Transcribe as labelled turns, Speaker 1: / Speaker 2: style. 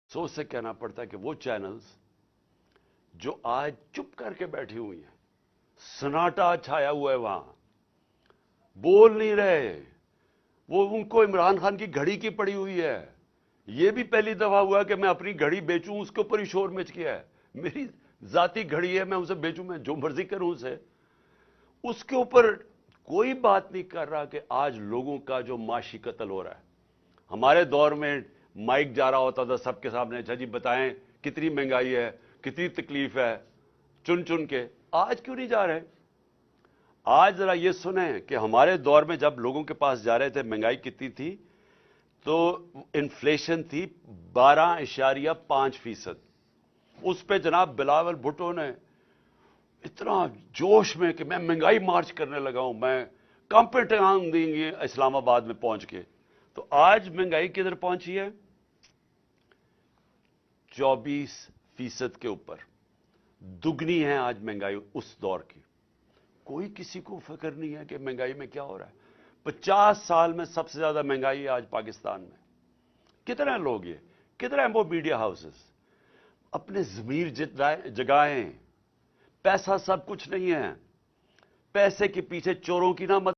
Speaker 1: अफसोस से कहना पड़ता है कि वो चैनल्स जो आज चुप करके बैठी हुई हैं, सन्नाटा छाया हुआ है, वहां बोल नहीं रहे, वो उनको इमरान खान की घड़ी की पड़ी हुई है। ये भी पहली दफा हुआ कि मैं अपनी घड़ी बेचूं, उसके ऊपर ही शोर मच गया है। मेरी जाती घड़ी है, मैं उसे बेचूं, मैं जो मर्जी करूं उसे, उसके ऊपर कोई बात नहीं कर रहा कि आज लोगों का जो माशी कत्ल हो रहा है। हमारे दौर में माइक जा रहा होता था सबके सामने, अच्छा जी बताएं कितनी महंगाई है, कितनी तकलीफ है, चुन चुन के। आज क्यों नहीं जा रहे? आज जरा ये सुने कि हमारे दौर में जब लोगों के पास जा रहे थे, महंगाई कितनी थी, तो इन्फ्लेशन थी 12.5%। उस पे जनाब बिलावल भुट्टो ने इतना जोश में कि मैं महंगाई मार्च करने लगा हूं, मैं कांपे टांग देंगे इस्लामाबाद में पहुंच के। तो आज महंगाई किधर पहुंची है? 24% के ऊपर, दुगनी है आज महंगाई उस दौर की। कोई किसी को फिक्र नहीं है कि महंगाई में क्या हो रहा है। 50 साल में सबसे ज्यादा महंगाई है आज पाकिस्तान में। कितने लोग ये, कितने वो मीडिया हाउसेस अपने ज़मीर जगाएं। पैसा सब कुछ नहीं है, पैसे के पीछे चोरों की ना मत